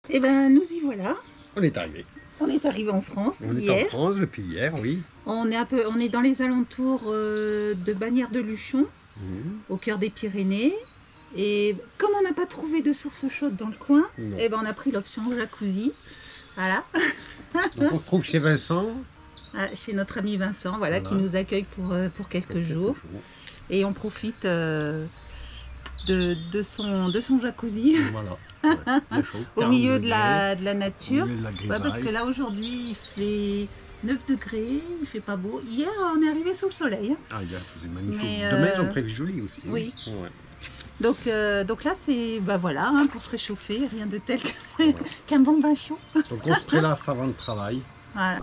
Eh ben, nous y voilà. On est arrivé. On est arrivé en France On hier. est en France depuis hier, oui. On est dans les alentours de Bagnères-de-Luchon, au cœur des Pyrénées. Et comme on n'a pas trouvé de source chaude dans le coin, eh ben, on a pris l'option jacuzzi. Voilà. Donc on se trouve chez Vincent. Chez notre ami Vincent, voilà, qui nous accueille pour quelques jours. Et on profite de son jacuzzi. Voilà. Ouais, chaud, au milieu de la nature. Au milieu de la grisaille. Parce que là aujourd'hui il fait 9 degrés, il fait pas beau. Hier on est arrivé sous le soleil. Ah, hier c'était magnifique. Mais, demain ils ont prévu joli aussi. Oui. Ouais. Donc là c'est voilà, hein, pour se réchauffer, rien de tel qu'un bon bain chaud. Donc on se prélasse avant le travail. Voilà.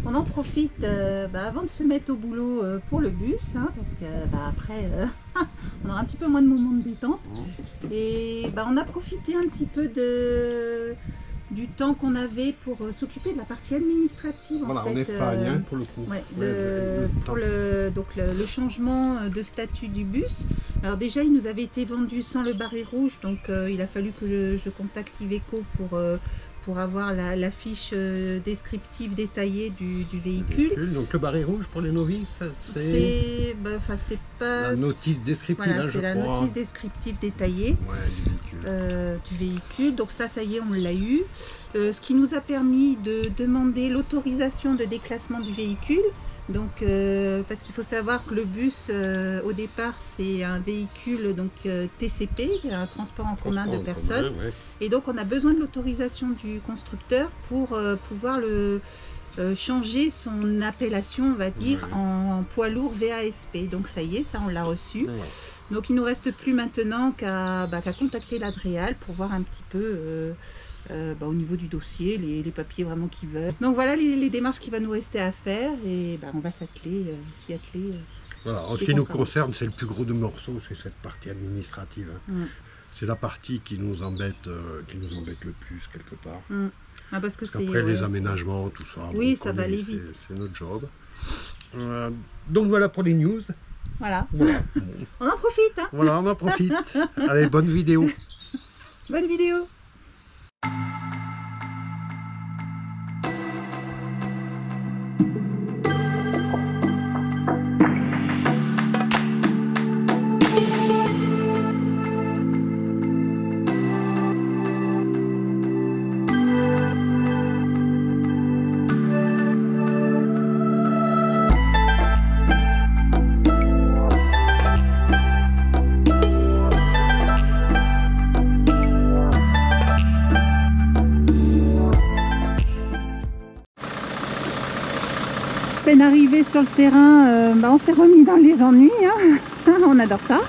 On en profite avant de se mettre au boulot pour le bus, hein, parce que après on aura un petit peu moins de moments de détente. Et on a profité un petit peu du temps qu'on avait pour s'occuper de la partie administrative. Voilà, en Espagne, hein, pour le coup. Ouais, pour le changement de statut du bus. Alors déjà, il nous avait été vendu sans le barré rouge, donc il a fallu que je contacte Iveco pour avoir la fiche descriptive détaillée du véhicule. Donc le barré rouge pour les novices, c'est pas la notice descriptive. Voilà, c'est la notice descriptive détaillée du véhicule. Donc ça y est, on l'a eu. Ce qui nous a permis de demander l'autorisation de déclassement du véhicule. Donc, parce qu'il faut savoir que le bus, au départ, c'est un véhicule TCP, un transport en commun de personnes. Et donc, on a besoin de l'autorisation du constructeur pour pouvoir changer son appellation, on va dire, en poids lourd VASP. Donc, ça y est, ça, on l'a reçu. Donc, il ne nous reste plus maintenant qu'à contacter l'Adréal pour voir un petit peu... au niveau du dossier, les papiers vraiment qui veulent. Donc voilà les démarches qui va nous rester à faire et on va s'y atteler. Voilà, en ce qui nous concerne, c'est le plus gros de morceaux, c'est cette partie administrative. C'est la partie qui nous embête le plus quelque part. Parce qu'après les aménagements, tout ça, oui, ça va aller vite. C'est notre job. Donc voilà pour les news. Voilà. On en profite. Hein. Voilà, on en profite. Allez, bonne vidéo. Bonne vidéo. Peine arrivé sur le terrain, on s'est remis dans les ennuis, hein. On adore ça.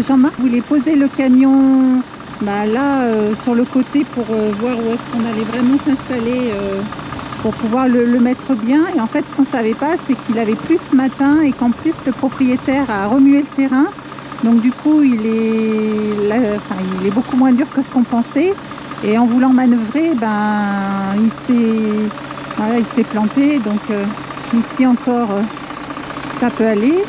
Jean-Marc voulait poser le camion là sur le côté pour voir où est-ce qu'on allait vraiment s'installer pour pouvoir le mettre bien. Et en fait, ce qu'on ne savait pas, c'est qu'il avait plu ce matin et qu'en plus le propriétaire a remué le terrain. Donc du coup, il est beaucoup moins dur que ce qu'on pensait. Et en voulant manœuvrer, il s'est planté. Donc ici encore, ça peut aller.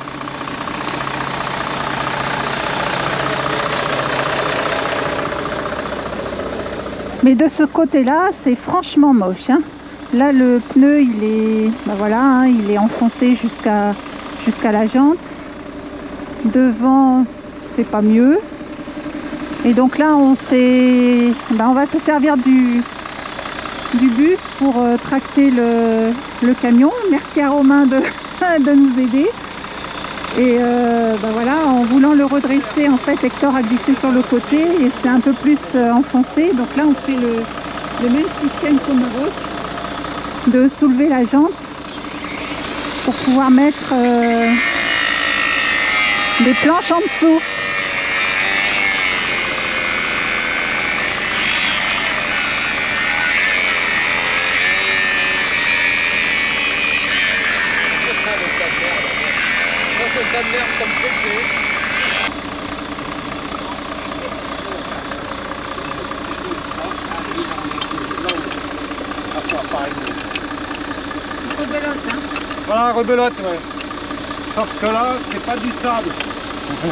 Mais de ce côté-là, c'est franchement moche. Hein. Là, le pneu, il est, il est enfoncé jusqu'à la jante. Devant, c'est pas mieux. Et donc là, on va se servir du bus pour tracter le camion. Merci à Romain de nous aider. Et en voulant le redresser, en fait, Hector a glissé sur le côté et c'est un peu plus enfoncé. Donc là, on fait le même système qu'au Maroc, de soulever la jante pour pouvoir mettre des planches en dessous. Rebelote, hein. Voilà, rebelote, ouais. Sauf que là, c'est pas du sable.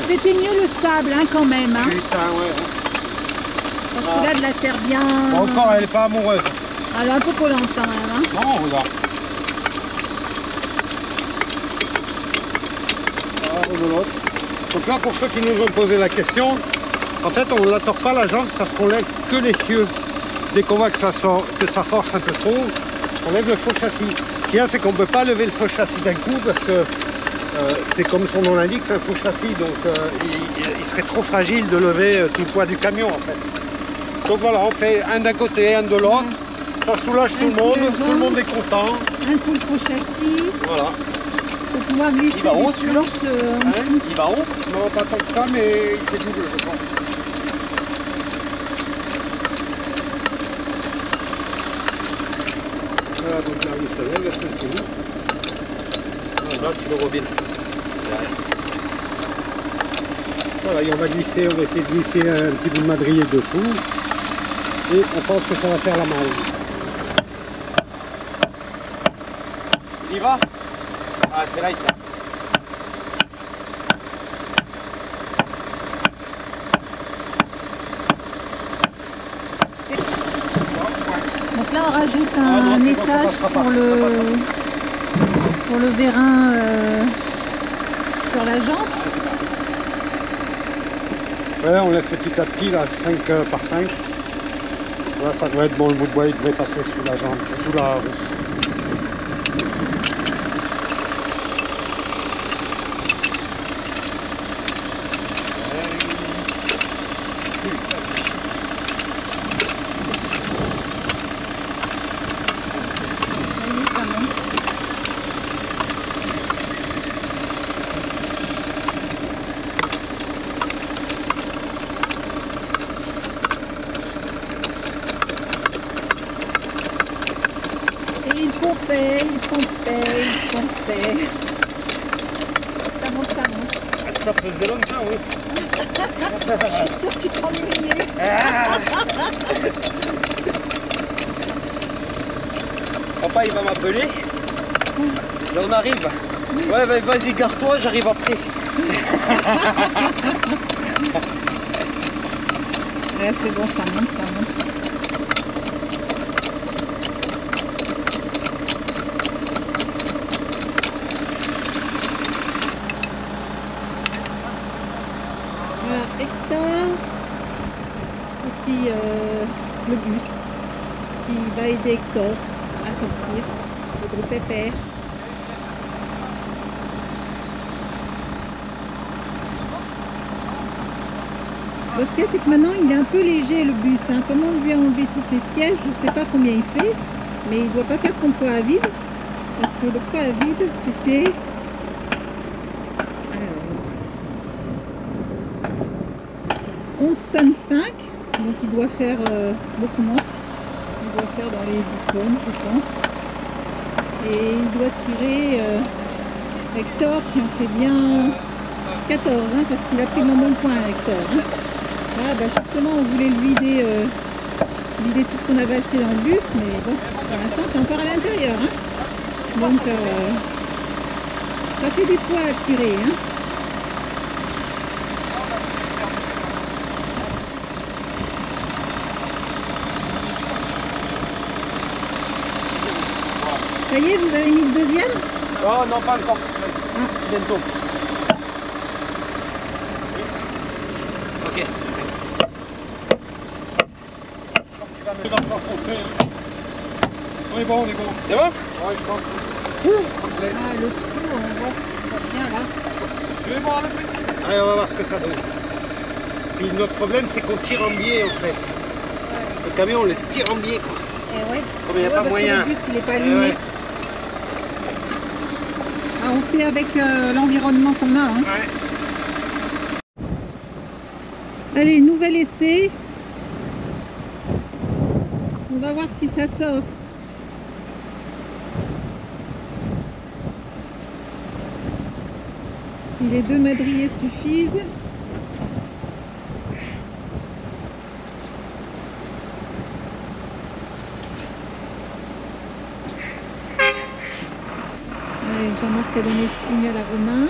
C'était mieux le sable, hein, quand même. Hein. Putain, ouais. Parce que là, de la terre bien... Bon, encore, elle n'est pas amoureuse. Elle est un peu collante quand même. Hein. Non, regarde. Donc là, pour ceux qui nous ont posé la question, en fait, on ne la tord pas la jante parce qu'on lève que les cieux. Dès qu'on voit que ça force un peu trop, on lève le faux châssis. Ce qu'il y a, c'est qu'on ne peut pas lever le faux châssis d'un coup parce que c'est comme son nom l'indique, c'est un faux châssis. Donc il serait trop fragile de lever tout le poids du camion en fait. Donc voilà, on fait un d'un côté, un de l'autre. Ça soulage tout le monde est content. Un coup le faux châssis. Voilà. Pour pouvoir glisser il va haut, des planches en dessous. Il va haut? Non, pas tant que ça, mais il fait double, je pense. Voilà, donc là, il se lève, elle fait tout. Là, tu le robines. Voilà, et on va essayer de glisser un petit bout de madrier dessous. Et on pense que ça va faire la malle. Il y va? Ah, c'est light. Hein. Donc là, on rajoute un étage pour le vérin sur la jante. Ouais, on laisse petit à petit, là, 5 par 5. Là, ça doit être bon, le bout de bois, il devrait passer sous la jante, sous la roue. Il pompait. Ça monte. Ça faisait longtemps, oui. Je suis sûre que tu t'ennuyais. Papa, il va m'appeler. Là, on arrive. Ouais, vas-y, garde-toi, j'arrive après. Ouais, c'est bon, ça monte. Hector, le bus qui va aider Hector à sortir, le groupe Pépère. Ce qu'il y a, c'est que maintenant il est un peu léger le bus. Hein. Comme on lui a enlevé tous ses sièges, je ne sais pas combien il fait, mais il ne doit pas faire son poids à vide. Parce que le poids à vide, c'était... 11 tonnes 5, donc il doit faire beaucoup moins. Il doit faire dans les 10 tonnes, je pense. Et il doit tirer Hector qui en fait bien 14, hein, parce qu'il a pris mon bon point, Hector. Hein. Ah, bah justement, on voulait le vider, vider tout ce qu'on avait acheté dans le bus, mais bon, pour l'instant, c'est encore à l'intérieur. Hein. Donc, ça fait du poids à tirer. Hein. Ça y est, vous avez mis le deuxième? Oh non, pas encore. Ah. Bientôt. Ok. On est bon. C'est bon? Ouais, je pense. Ah, le trou, on voit bien là. Tu veux voir le petit? Allez, on va voir ce que ça donne. Puis notre problème, c'est qu'on tire en biais en fait. Ouais. Le camion, on le tire en biais quoi. Et ouais. Comme il n'y a pas parce moyen. que le bus, il n'est pas aligné. Ouais. Ah, on fait avec l'environnement qu'on a. Hein. Ouais. Allez, nouvel essai. On va voir si ça sort. Si les deux madriers suffisent. Allez, Jean-Marc a donné le signal à Romain.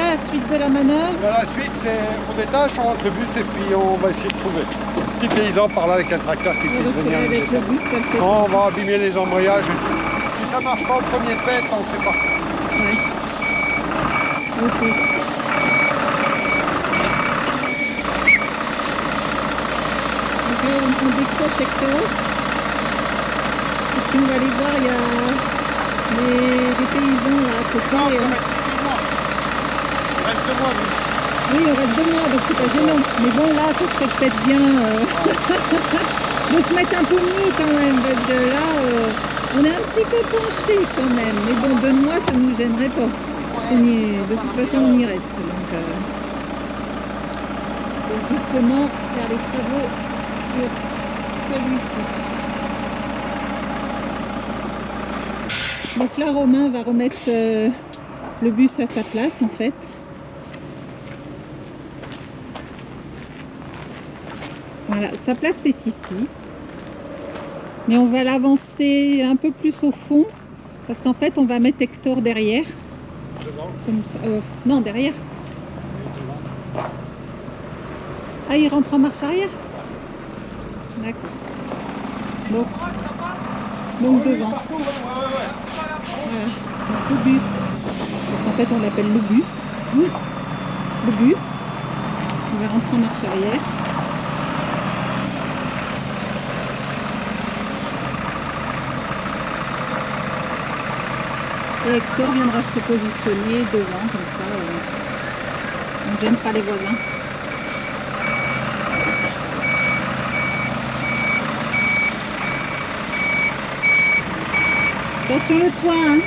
là, la suite de la manœuvre. Là, la suite, c'est on détache, on rentre le bus et puis on va essayer de trouver. Petit paysan par là avec un tracteur qui puisse Parce que venir. là, avec le bus, ça le fait. Non, on va abîmer les embrayages et tout. Si ça marche pas au premier test, on ne fait pas. Ouais. Ok. Donc là, on décroche Hector. Et puis on va aller voir, il y a des paysans là à côté. Non, reste de moi. Oui, on reste 2 mois, donc c'est pas gênant. Mais bon, là, ça serait peut-être bien de se mettre un peu mieux quand même, parce que là, on est un petit peu penché quand même. Mais bon, 2 mois, ça nous gênerait pas. Parce qu'on y est, de toute façon, on y reste. Donc, pour justement faire les travaux sur celui-ci. Donc là, Romain va remettre le bus à sa place, en fait. Voilà, sa place c'est ici. Mais on va l'avancer un peu plus au fond. Parce qu'en fait, on va mettre Hector derrière. Devant. Comme ça, non, derrière. Ah, il rentre en marche arrière? D'accord. Donc devant. Voilà. Donc le bus. Parce qu'en fait, on l'appelle le bus. Le bus. On va rentrer en marche arrière. Et Hector viendra se positionner devant, comme ça, on ne gêne pas les voisins. Attention le toit, hein.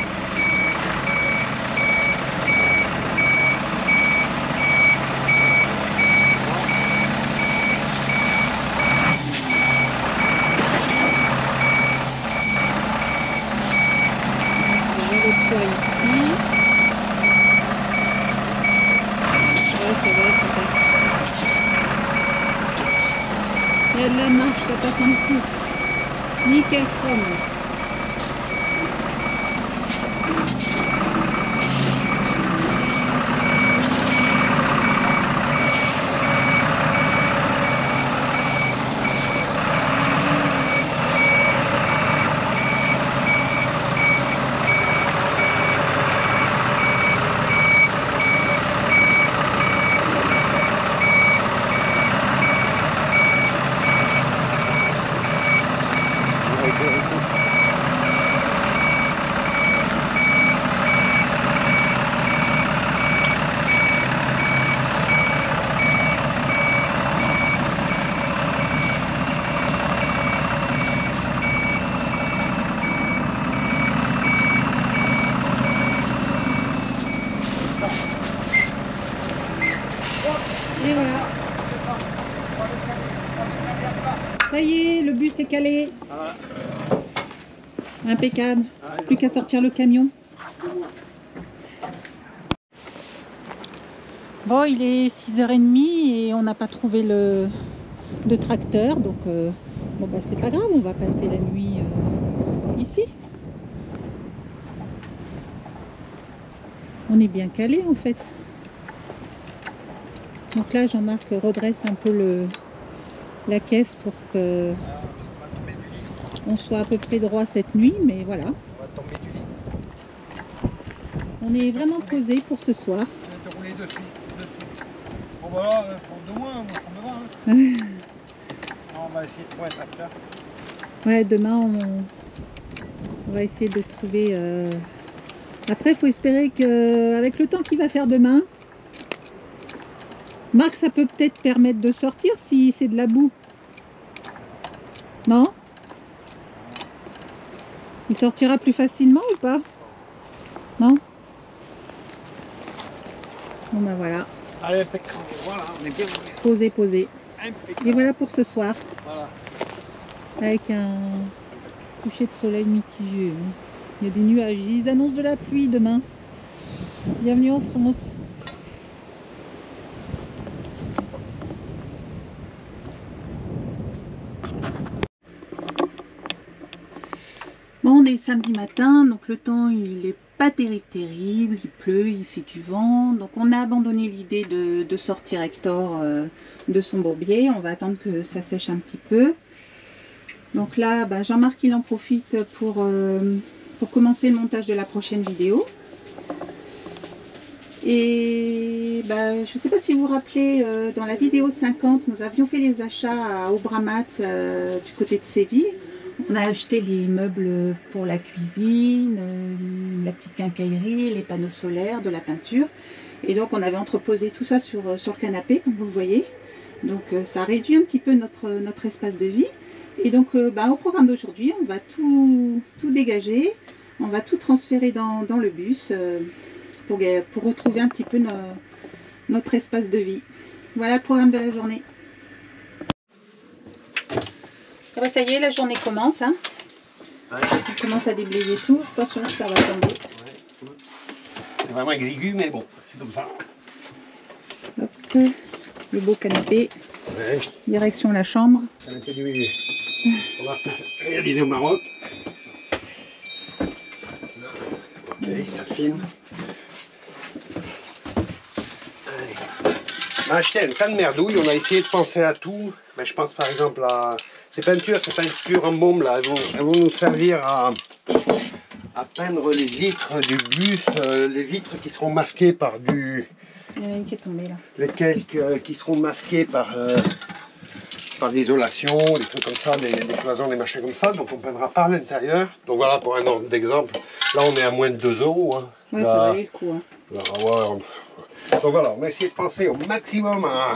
Il y a de la marche, ça passe en dessous. Nickel chrome. Et voilà. Ça y est, le bus est calé. Impeccable. Plus qu'à sortir le camion. Bon, il est 6h30 et on n'a pas trouvé le tracteur. Donc, bon, bah, c'est pas grave, on va passer la nuit ici. On est bien calé en fait. Donc là, Jean-Marc redresse un peu la caisse pour que on soit à peu près droit cette nuit, mais voilà. On est vraiment posé pour ce soir. Bon voilà, pour 2 mois, moi ça me va. Hein. On va essayer de trouver un tracteur. Ouais, demain on va essayer de trouver. Après, il faut espérer qu'avec le temps qu'il va faire demain, Marc, ça peut peut-être permettre de sortir si c'est de la boue. Non? Il sortira plus facilement ou pas? Non? Bon ben voilà. Allez, impeccable. Voilà, on est bien. Posé, posé. Impeccable. Et voilà pour ce soir. Voilà. Avec un coucher de soleil mitigé. Il y a des nuages. Ils annoncent de la pluie demain. Bienvenue en France. Bon, on est samedi matin, donc le temps il est pas terrible, il pleut, il fait du vent. Donc on a abandonné l'idée de sortir Hector de son bourbier. On va attendre que ça sèche un petit peu. Donc là, bah, Jean-Marc il en profite pour commencer le montage de la prochaine vidéo. Et bah, je ne sais pas si vous vous rappelez, dans la vidéo 50, nous avions fait les achats à Aubramat du côté de Séville. On a acheté les meubles pour la cuisine, la petite quincaillerie, les panneaux solaires, de la peinture. Et donc on avait entreposé tout ça sur le canapé, comme vous le voyez. Donc ça réduit un petit peu notre espace de vie. Et donc bah, au programme d'aujourd'hui, on va tout dégager, on va tout transférer dans le bus pour retrouver un petit peu notre espace de vie. Voilà le programme de la journée. Ah bah ça y est, la journée commence. Hein. Ouais. On commence à déblayer tout. Attention, ça va tomber. Ouais. C'est vraiment exigu, mais bon, c'est comme ça. Hop, le beau canapé. Ouais. Direction la chambre. Canapé du milieu. On va réaliser au Maroc. Ok, ça filme. Allez. On a acheté un tas de merdouille, on a essayé de penser à tout. Mais je pense par exemple à ces peintures en bombe là, elles vont nous servir à peindre les vitres du bus, les vitres qui seront masquées par du... Il y en a une qui est tombée là. Lesquelles qui seront masquées par de l'isolation, des trucs comme ça, des cloisons, des machins comme ça. Donc on peindra par l'intérieur. Donc voilà pour un ordre d'exemple. Là on est à moins de 2 €. Hein. Ouais, là, ça valait le coup. Hein. Là, ouais, donc voilà, on va essayer de penser au maximum à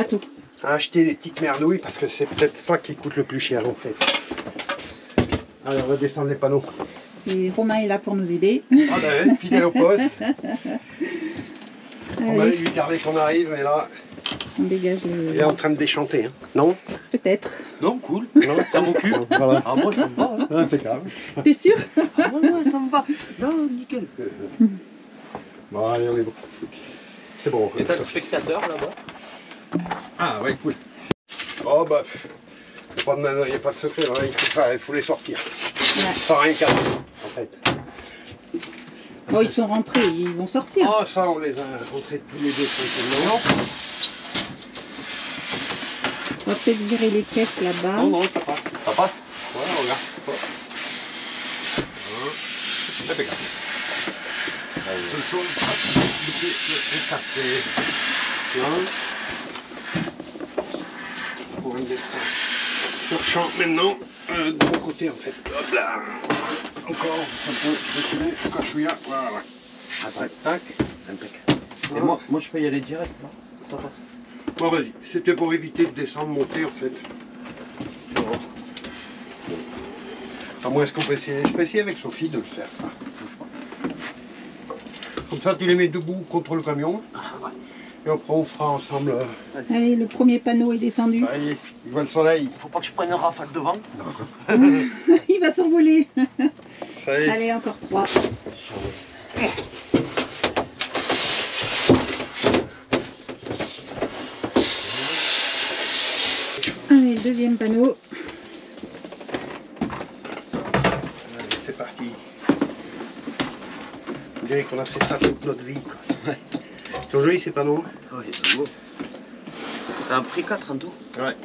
tout. À acheter des petites merdouilles parce que c'est peut-être ça qui coûte le plus cher en fait. Allez, on va descendre les panneaux. Et Romain est là pour nous aider. Ah ben, fidèle au poste. On va lui garder qu'on arrive et là... On dégage les... Il est en train de déchanter, hein. Non? Peut-être. Non, cool. Non, ça m'occupe. Voilà. Ah, moi, ça me va. Hein. Impeccable. T'es sûr? Ah, ouais, ça me va. Non, nickel. Bon, allez, on est bon. C'est bon. Et t'as le spectateur là-bas? Ah, ouais, cool. Oh, bah, il n'y a pas de secret, hein. Il faut les sortir. Ouais. Sans rien casser, en fait. Bon, ils sont rentrés, ils vont sortir. Oh, ça, on sait tous les deux tranquillement. On va peut-être virer les caisses là-bas. Non, non, ça passe. Ça passe? Ouais, regarde. Impeccable. Seule chose, de casser. Pour mettre sur champ maintenant, de mon côté en fait. Hop là. Encore, ça peut reculer, cachouilla, voilà. Après, tac, impeccable. Et moi, je peux y aller direct là. Ça passe. Bon, vas-y, c'était pour éviter de descendre, monter en fait. À moins, est-ce qu'on peut essayer? Je peux essayer avec Sophie de le faire ça. Comme ça, tu les mets debout contre le camion. Et après, on fera ensemble. Allez, le premier panneau est descendu. Allez, il voit le soleil. Faut pas que je prenne un rafale de vent. Il va s'envoler. Ça y est. Allez, encore 3. Allez, le deuxième panneau. Allez, c'est parti. On dirait qu'on a fait ça toute notre vie. Ouais. Ils sont jolis ces panneaux. Oui, c'est beau. T'as un prix 4 en tout. Ouais.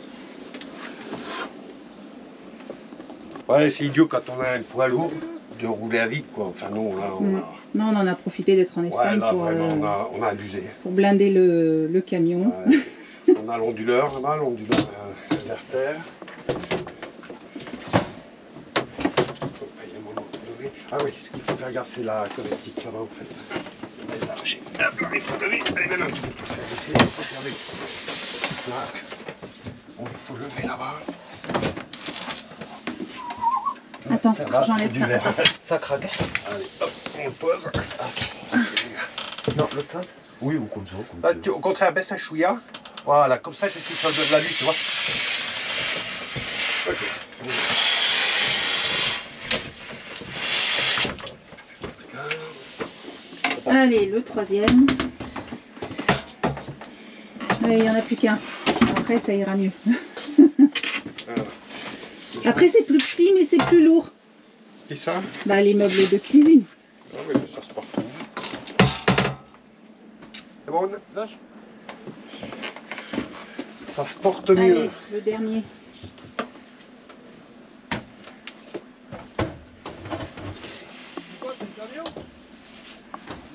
Ouais, c'est idiot quand on a un poids lourd de rouler à vide quoi. Enfin non, là on a... Non, on en a profité d'être en Espagne là, pour, vraiment, on a abusé. pour blinder le camion. Ouais. On a l'onduleur là-bas, l'onduleur inverter. Ah oui, ce qu'il faut faire gaffe, c'est la connectique là-bas en fait. On va les arracher. Hop là, il faut lever. Allez, maintenant tu peux faire baisser, il faut faire lever. Là, il faut lever là-bas. Attends, j'enlève ça. Ça craque. Allez, hop, on le pose. Ok. Non, l'autre sens? Oui, ou comme ça. Là, au contraire, baisse un chouïa. Voilà, comme ça je suis sur de la lutte, tu vois. Ok. Allez, le troisième. Allez, il n'y en a plus qu'un. Après, ça ira mieux. Après, c'est plus petit, mais c'est plus lourd. Qui ça? Bah, les meubles de cuisine. Ah oui, mais ça se porte mieux. C'est bon, lâche. Ça se porte mieux. Allez, le dernier. C'est quoi, c'est le camion?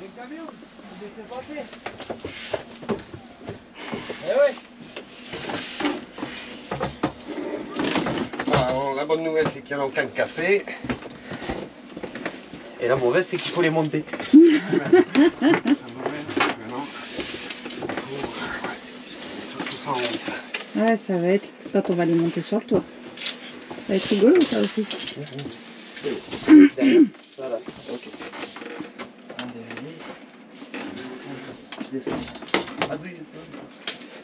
Le camion? Vous laissez passer. Eh oui. Alors, la bonne nouvelle, c'est qu'il n'y en a aucun de cassé. Et la mauvaise, c'est qu'il faut les monter. Ouais, ça va être quand on va les monter sur le toit. Ça va être rigolo ça aussi. Derrière. Voilà. Ok. Je descends.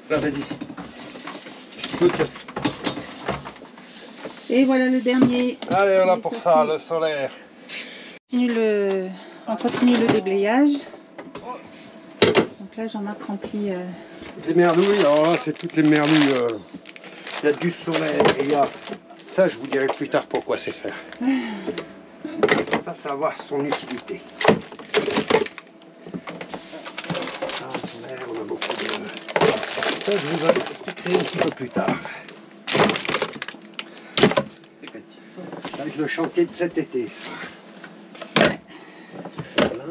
Là, vas-y. Et voilà le dernier. Allez, voilà Il est pour sorti. ça, le solaire. On continue le déblayage. Donc là, Jean-Marc remplit. Les merlouilles, alors là, c'est toutes les merlouilles. Il y a du solaire et il y a... Ça, je vous dirai plus tard pourquoi c'est faire. Ça va avoir son utilité. Ça, le solaire, on a beaucoup de... Ça, je vous expliquerai un petit peu plus tard. Ça va être le chantier de cet été, ça. Voilà.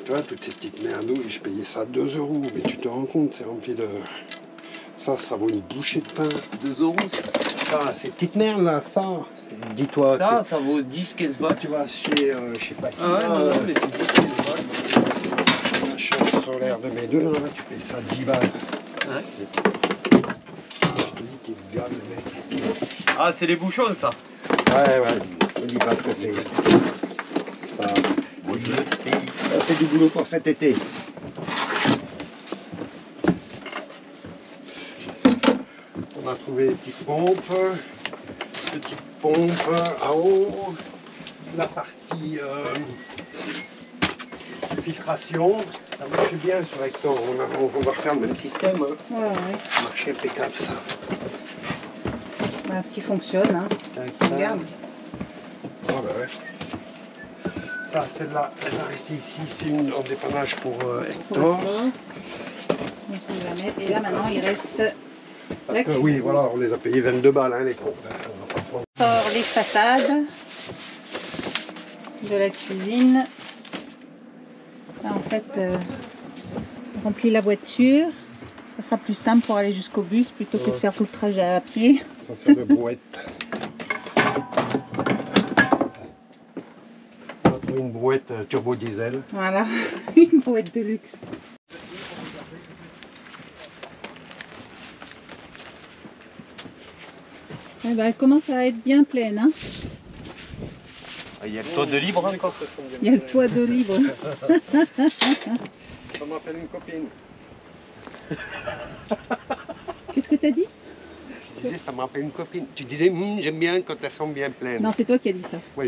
Tu vois, toutes ces petites merdouilles, je payais ça 2 €, mais tu te rends compte, c'est rempli de... Ça vaut une bouchée de pain. 2 € ça. Ça, ces petites merdes là, ça, dis-toi. Ça vaut 10-15 balles. Tu vas chez, je sais pas qui. Ah ouais, non, mais c'est 10-15 balles. La chasse solaire de mes deux, là, tu payes ça 10 balles. Ouais, c'est ça. Je te dis qu'ils se gavent, les mecs. Ah, c'est les bouchons, ça. Ouais, ne dis pas ce que c'est. Ça, c'est du boulot pour cet été. On a trouvé des petites pompes en haut, la partie filtration, ça marche bien sur Hector, on va refaire le même système, hein. Ouais. Ça marche impeccable ça. Ben, ce qui fonctionne. Hein. Regarde. Ah bah ouais. Ça, celle-là, elle va rester ici, c'est une en dépannage pour Hector. On sait jamais. Et là maintenant il reste la cuisine. Oui, voilà, on les a payés 22 balles, hein, les pompes. On va pas se mentir. Sort les façades de la cuisine. Là, en fait, on remplit la voiture. Ça sera plus simple pour aller jusqu'au bus plutôt que de faire tout le trajet à pied. Ça sert de brouette. On a trouvé une brouette turbo diesel. Voilà, une brouette de luxe. Eh ben, elle commence à être bien pleine. Hein. Il y a le toit de libre encore. Il y a le toit de libre. Ça m'appelle une copine. Qu'est-ce que tu as dit? Je disais, ça me rappelle une copine. Tu disais, j'aime bien quand elles sont bien pleines. Non, c'est toi qui as dit ça. Moi,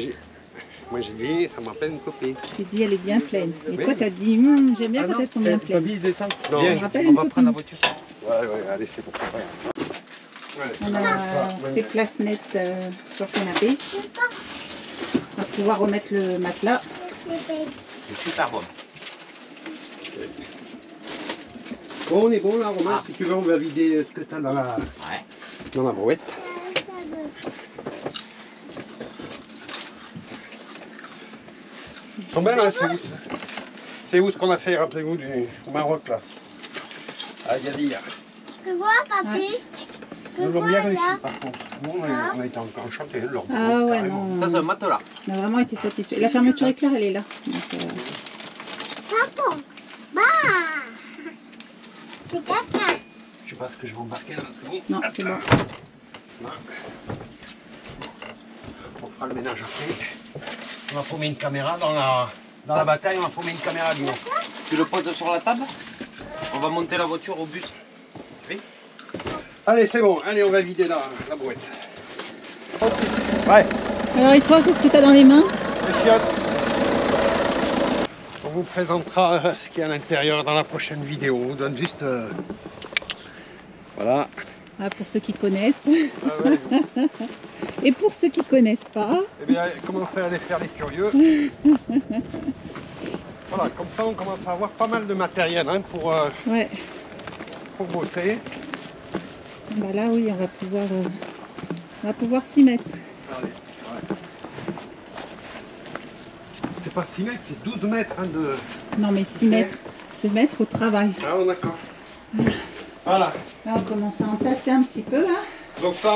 j'ai dit, ça me rappelle une copine. J'ai dit, elle est bien pleine. Et Oui. toi, tu as dit, j'aime bien quand elles sont bien pleines. il descend. Non, Viens, me rappelle on une va copine. prendre la voiture. Ouais, allez, c'est pour ça. Ouais. On a fait place nette sur le canapé. On va pouvoir remettre le matelas. C'est super bon. Bon, on est bon là, Romain. Si tu veux, on va vider ce que tu as dans la brouette. Ils sont belles, hein, c'est où ce qu'on a fait, rappelez-vous, du Maroc là, à Agadir. Tu vois, papy? Ils nous l'ont bien réussi par contre. Nous, on a été encore enchantés. Ah ouais, non. Ça, c'est un matelas. On a vraiment été satisfaits. La fermeture éclair, elle est là. Donc, Papa! Bah! C'est caca! Je sais pas ce que je vais embarquer là, c'est bon? non, c'est bon. Là. On fera le ménage après. On va promener une caméra dans la bataille, on va promener une caméra du monde. Tu le poses sur la table. On va monter la voiture au bus. Oui. Allez, c'est bon. Allez, on va vider la brouette. Ouais. Alors, et toi, qu'est-ce que tu as dans les mains? Les chiottes. On vous présentera ce qu'il y a à l'intérieur dans la prochaine vidéo. On vous donne juste... voilà. Ah, pour ceux qui connaissent. Ah ouais. Et pour ceux qui connaissent pas. Eh bien, commencez à les faire les curieux. Voilà, comme ça on commence à avoir pas mal de matériel hein, Ouais. pour bosser. Bah là oui, on va pouvoir s'y mettre. Allez, ouais. C'est pas 6 mètres, c'est 12 mètres hein, de... Non mais s'y mettre, se mettre au travail. Ah bon, d'accord. Voilà. Là on commence à entasser un petit peu là. Donc ça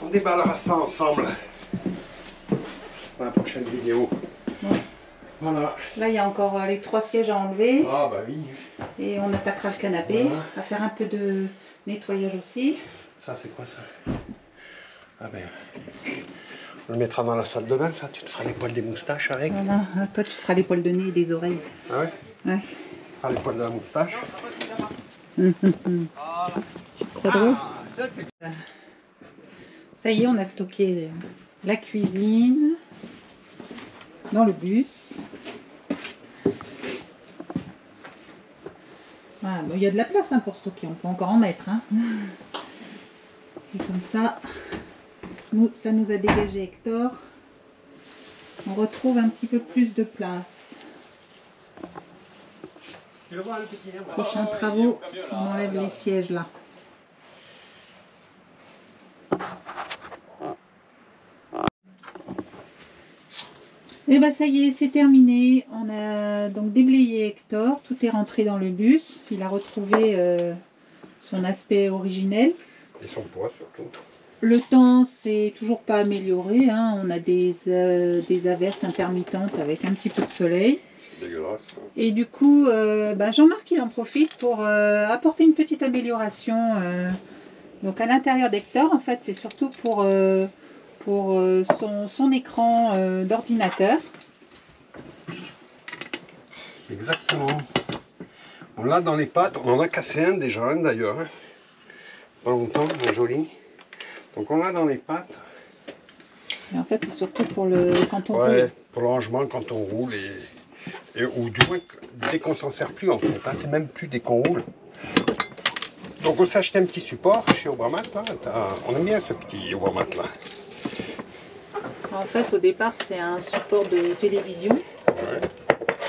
on déballera ça ensemble dans la prochaine vidéo. Ouais. Voilà. Là il y a encore les 3 sièges à enlever. Ah bah oui. Et on attaquera le canapé. Voilà. À faire un peu de nettoyage aussi. Ça c'est quoi ça? Ah ben, on le mettra dans la salle de bain ça, tu te feras les poils des moustaches avec. Voilà, toi tu te feras les poils de nez et des oreilles. Ah ouais? Ouais. Tu feras les poils de la moustache. Tu te crois drôle? Ça, c'est... Ça y est, on a stocké la cuisine dans le bus. Voilà, bon, il y a de la place hein, pour stocker, on peut encore en mettre. Hein. Et comme ça, ça nous a dégagé Hector. On retrouve un petit peu plus de place. Tu le vois le petit hein, Prochains travaux, on enlève les sièges là. Et bah ça y est, c'est terminé. On a donc déblayé Hector, tout est rentré dans le bus. Il a retrouvé son aspect originel. Et son poids surtout. Le temps s'est toujours pas amélioré. Hein. On a des averses intermittentes avec un petit peu de soleil. Dégueulasse. Et du coup, Jean-Marc il en profite pour apporter une petite amélioration. Donc à l'intérieur d'Hector, en fait, c'est surtout pour son écran d'ordinateur. Exactement. On l'a dans les pattes, on en a cassé un déjà hein, d'ailleurs. Hein. Pas longtemps, un joli. Donc on l'a dans les pattes. Et en fait, c'est surtout pour quand on Ouais, roule. pour le rangement quand on roule ou du moins dès qu'on s'en sert plus en fait. Hein. C'est même plus dès qu'on roule. Donc on s'est acheté un petit support chez Obramat là. On aime bien ce petit Obramat là. En fait, au départ, c'est un support de télévision. Ouais.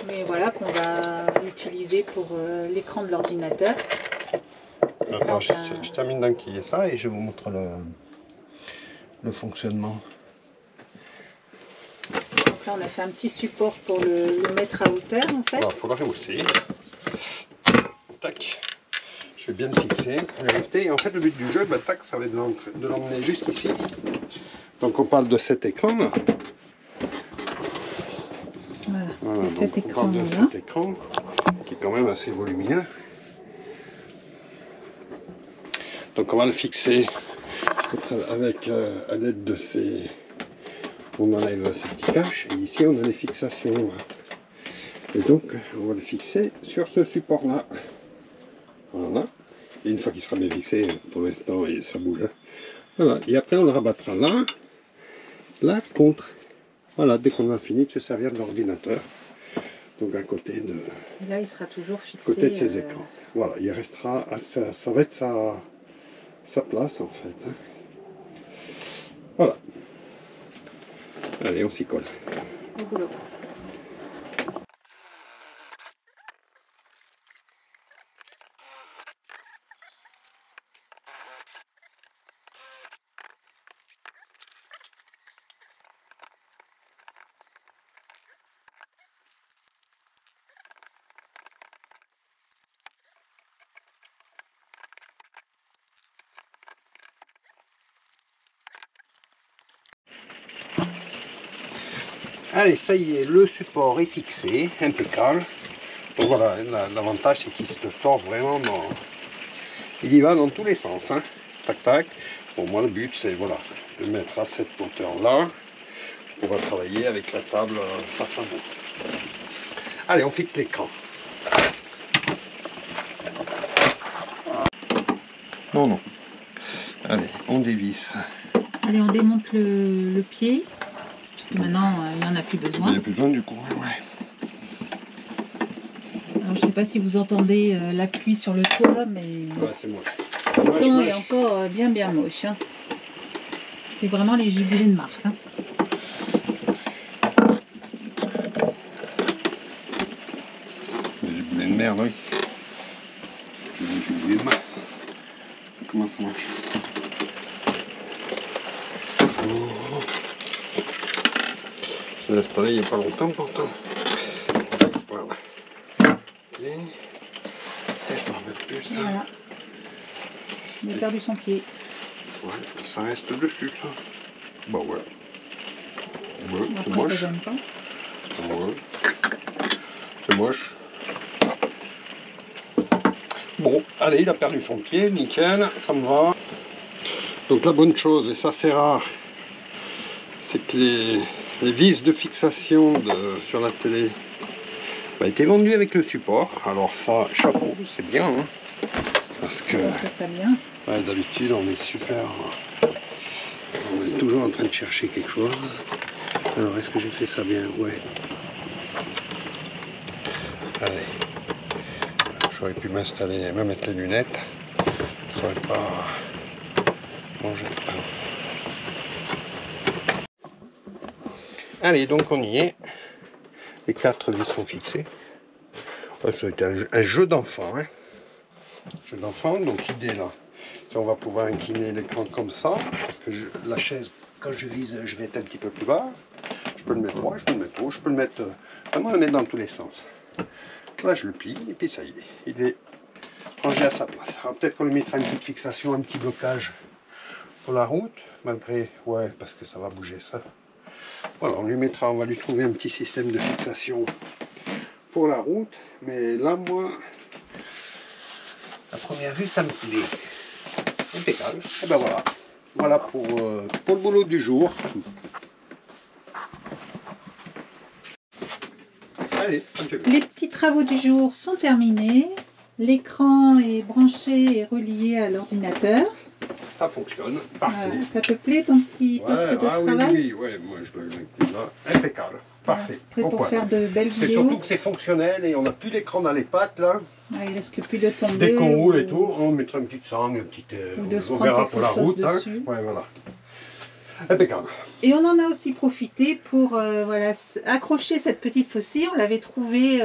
Mais voilà, qu'on va utiliser pour l'écran de l'ordinateur. Attends, je termine d'enquiller ça et je vous montre le fonctionnement. Donc là, on a fait un petit support pour le mettre à hauteur, en fait. Alors, il faut le rehausser. Tac. Je vais bien le fixer. Et en fait, le but du jeu, bah, tac, ça va être de l'emmener jusqu'ici. Donc, on parle de cet écran là. Voilà, cet donc on parle de écran-là. cet écran qui est quand même assez volumineux. Donc on va le fixer avec à l'aide de ces... On enlève ces petits caches et ici on a les fixations. Et donc on va le fixer sur ce support là. Voilà. Et une fois qu'il sera bien fixé, pour l'instant ça bouge. Voilà. Et après on le rabattra là, là contre. Voilà, dès qu'on a fini de se servir de l'ordinateur. Donc à côté de... Et là, il sera toujours fixé. Côté de ces écrans. Voilà, il restera... ça va être sa place en fait. Hein. Voilà. Allez, on s'y colle. Au boulot. Allez, ça y est, le support est fixé, impeccable. Donc voilà, l'avantage c'est qu'il se tord vraiment dans... Il y va dans tous les sens, hein. Tac tac. Bon, moi le but c'est voilà, de mettre à cette hauteur là. On va travailler avec la table face à nous. Allez, on fixe l'écran. Non, non. Allez, on dévisse. Allez, on démonte le pied. Parce que maintenant, il n'y en a plus besoin. Il n'y a plus besoin du coup. Ouais. Alors, je sais pas si vous entendez la pluie sur le toit, mais Ouais, c'est moche. le Moche, temps moche. est encore bien moche. Hein. C'est vraiment les giboulées de mars. Hein. Les giboulées de merde, oui. Les giboulées de masse. Comment ça marche? Oh. Je l'ai installé il n'y a pas longtemps pourtant. Voilà. Ok. Et je m'en remets plus ça. Voilà. Il a perdu son pied. Ouais, ça reste dessus ça. Bon ouais. Ouais, c'est Après, ça moche. gêne pas. Ouais. C'est moche. Bon, allez, il a perdu son pied, nickel, ça me va. Donc la bonne chose, et ça c'est rare, c'est que les vis de fixation sur la télé étaient vendues avec le support. Alors ça, chapeau, c'est bien, hein, parce que Ça bien. ouais, d'habitude on est super, on est toujours en train de chercher quelque chose. Alors est-ce que j'ai fait ça bien? Ouais. Allez. J'aurais pu m'installer, même mettre les lunettes, ça aurait pas mangé de pain. Allez, donc on y est. Les 4 vis sont fixées. Ouais, ça a été un jeu d'enfant. Hein. Jeu d'enfant, donc l'idée là, c'est on va pouvoir incliner l'écran comme ça, parce que la chaise, quand je vise, je vais être un petit peu plus bas. Je peux le mettre droit, je peux le mettre haut, je peux le mettre, vraiment le mettre dans tous les sens. Là, je le plie et puis ça y est, il est rangé à sa place. Alors peut-être qu'on lui mettra une petite fixation, un petit blocage pour la route, malgré, ouais, parce que ça va bouger ça. Voilà, on lui mettra, on va lui trouver un petit système de fixation pour la route. Mais là, moi, à première vue, ça me plaît. Impeccable. Et ben voilà, voilà pour le boulot du jour. Allez, Les petits travaux du jour sont terminés. L'écran est branché et relié à l'ordinateur. ça fonctionne, parfait. Voilà, ça te plaît ton petit poste de travail? Oui, moi je le mets là. Impeccable, parfait. Prêt Au pour point. faire de belles C'est vidéos. surtout que c'est fonctionnel et on n'a plus l'écran dans les pattes là. Ouais, il risque plus de tomber. Dès qu'on roule et ou- tout, on mettra une petite sangle, une petite. Ou de se On prendre verra quelque pour la chose route. Hein. dessus. Ouais, voilà. Impeccable. Et on en a aussi profité pour voilà, accrocher cette petite faucille. On l'avait trouvée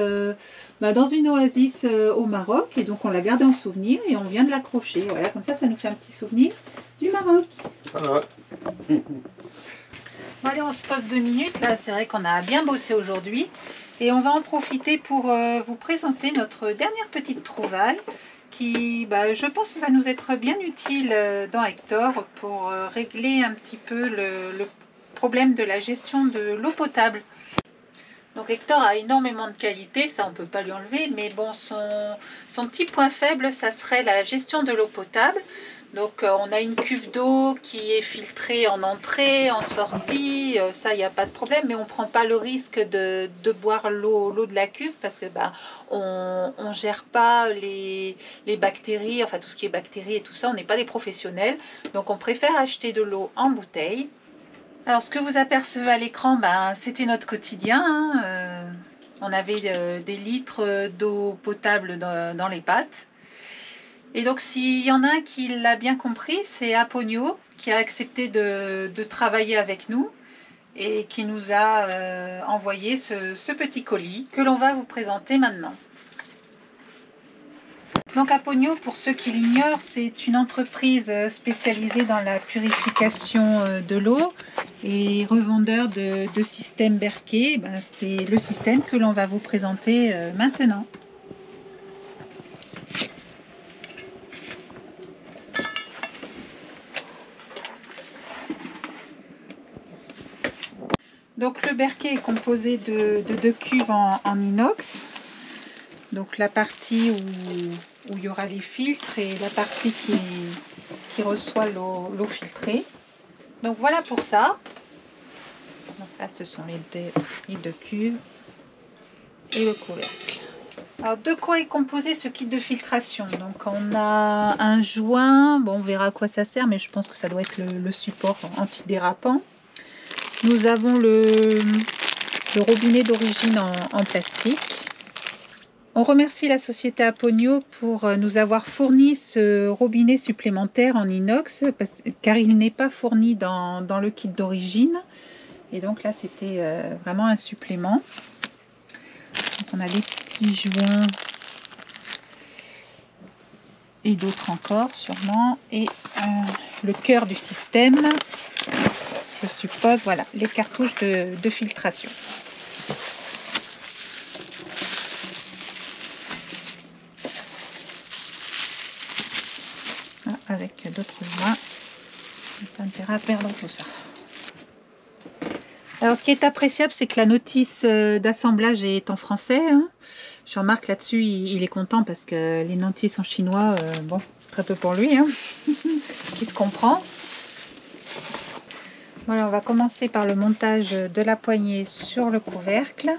dans une oasis au Maroc. Et donc on l'a gardée en souvenir et on vient de l'accrocher. Voilà, comme ça nous fait un petit souvenir du Maroc. Voilà. Bon, allez, on se pose 2 minutes. Là, c'est vrai qu'on a bien bossé aujourd'hui. Et on va en profiter pour vous présenter notre dernière petite trouvaille qui, je pense, va nous être bien utile dans Hector pour régler un petit peu le problème de la gestion de l'eau potable. Donc Hector a énormément de qualités, ça on ne peut pas lui enlever, mais bon, son petit point faible, ça serait la gestion de l'eau potable. Donc on a une cuve d'eau qui est filtrée en entrée, en sortie, ça il n'y a pas de problème, mais on ne prend pas le risque de boire l'eau de la cuve parce que on ne gère pas les bactéries, enfin tout ce qui est bactéries et tout ça, on n'est pas des professionnels, donc on préfère acheter de l'eau en bouteille. Alors ce que vous apercevez à l'écran, c'était notre quotidien, hein. On avait des litres d'eau potable dans les pattes. Et donc s'il y en a un qui l'a bien compris, c'est Aponio qui a accepté de travailler avec nous et qui nous a envoyé ce petit colis que l'on va vous présenter maintenant. Donc Aponio, pour ceux qui l'ignorent, c'est une entreprise spécialisée dans la purification de l'eau et revendeur de systèmes Berkey. C'est le système que l'on va vous présenter maintenant. Donc le Berkey est composé de 2 cuves en inox. Donc la partie où il y aura les filtres et la partie qui reçoit l'eau filtrée. Donc voilà pour ça. Donc là ce sont les deux cuves et le couvercle. Alors de quoi est composé ce kit de filtration? Donc on a un joint, bon on verra à quoi ça sert, mais je pense que ça doit être le support antidérapant. Nous avons le robinet d'origine en plastique. On remercie la société Aponio pour nous avoir fourni ce robinet supplémentaire en inox car il n'est pas fourni dans le kit d'origine. Et donc là, c'était vraiment un supplément. Donc on a les petits joints et d'autres encore sûrement. Et le cœur du système, je suppose, voilà, les cartouches de filtration. Avec d'autres joints, pas intérêt à perdre tout ça. Alors ce qui est appréciable, c'est que la notice d'assemblage est en français, hein. Jean-Marc là-dessus, il est content parce que les notices en chinois, bon, très peu pour lui, hein. Qui se comprend. Voilà, on va commencer par le montage de la poignée sur le couvercle.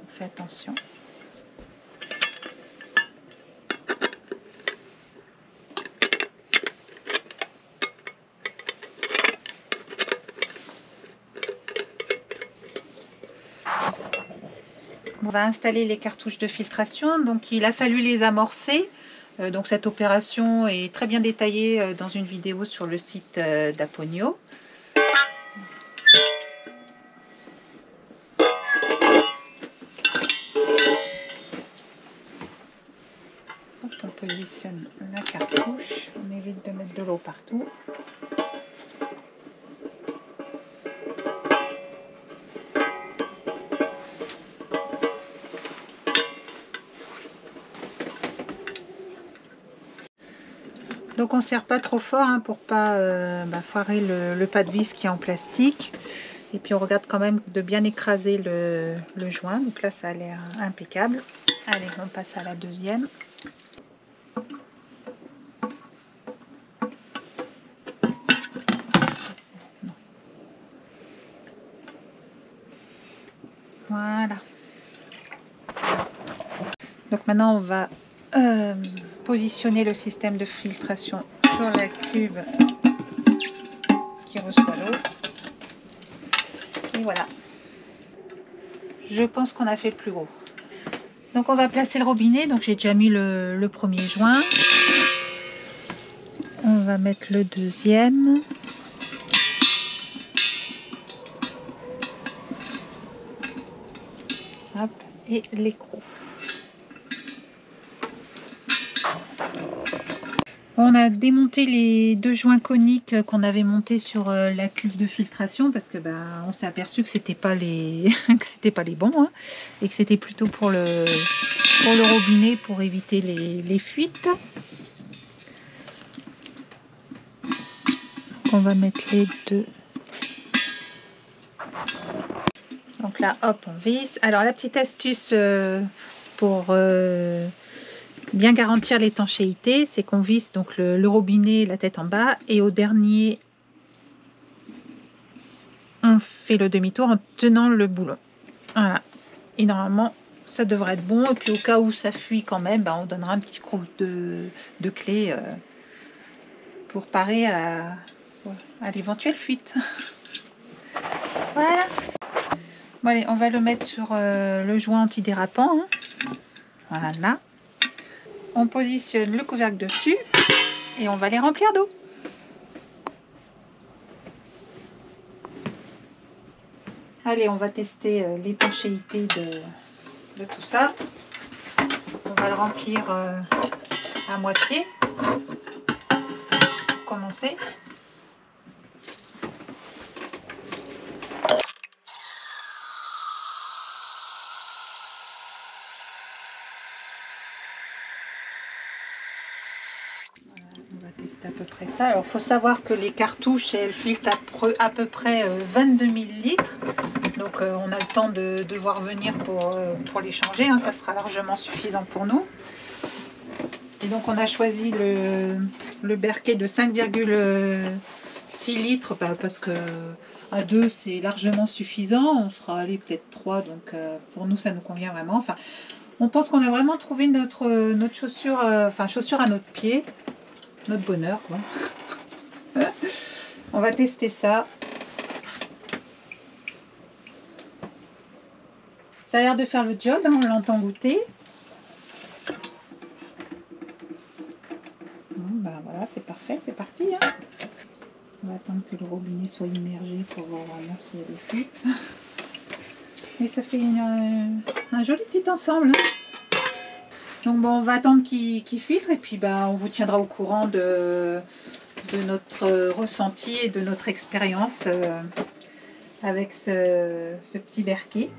On fait attention. On va installer les cartouches de filtration, donc il a fallu les amorcer. Donc cette opération est très bien détaillée dans une vidéo sur le site d'Aponio. On positionne la cartouche, on évite de mettre de l'eau partout. Donc on ne serre pas trop fort hein, pour pas foirer le pas de vis qui est en plastique. Et puis on regarde quand même de bien écraser le joint. Donc là ça a l'air impeccable. Allez, on passe à la deuxième. Voilà. Donc maintenant on va positionner le système de filtration sur la cuve qui reçoit l'eau. Et voilà. Je pense qu'on a fait le plus gros. Donc on va placer le robinet. Donc j'ai déjà mis le premier joint. On va mettre le deuxième. Hop, et l'écrou. On a démonté les deux joints coniques qu'on avait montés sur la cuve de filtration parce que on s'est aperçu que c'était pas les bons hein, et que c'était plutôt pour le robinet pour éviter les fuites. Donc on va mettre les deux. Donc là, hop, on visse. Alors la petite astuce pour bien garantir l'étanchéité, c'est qu'on visse donc le robinet, la tête en bas, et au dernier, on fait le demi-tour en tenant le boulon. Voilà. Et normalement, ça devrait être bon. Et puis au cas où ça fuit quand même, on donnera un petit coup de clé pour parer à l'éventuelle fuite. Voilà. Bon, allez, on va le mettre sur le joint antidérapant. Hein. Voilà. On positionne le couvercle dessus et on va les remplir d'eau. Allez, on va tester l'étanchéité de tout ça. On va le remplir à moitié pour commencer. À peu près ça. Alors, il faut savoir que les cartouches, elles filtrent à peu près 22 ml. Donc, on a le temps de devoir venir pour les changer. Hein. Ça sera largement suffisant pour nous. Et donc, on a choisi le Berkey de 5,6 litres parce que à 2, c'est largement suffisant. On sera allé peut-être 3. Donc, pour nous, ça nous convient vraiment. Enfin, on pense qu'on a vraiment trouvé notre chaussure, chaussure à notre pied. Notre bonheur quoi. On va tester ça. Ça a l'air de faire le job, hein, on l'entend goûter. Bon, ben voilà, c'est parfait, c'est parti. Hein. On va attendre que le robinet soit immergé pour voir vraiment s'il y a des fuites. Et ça fait un joli petit ensemble. Hein. Donc bon, on va attendre qu'il filtre et puis ben, on vous tiendra au courant de notre ressenti et de notre expérience avec ce petit berquet.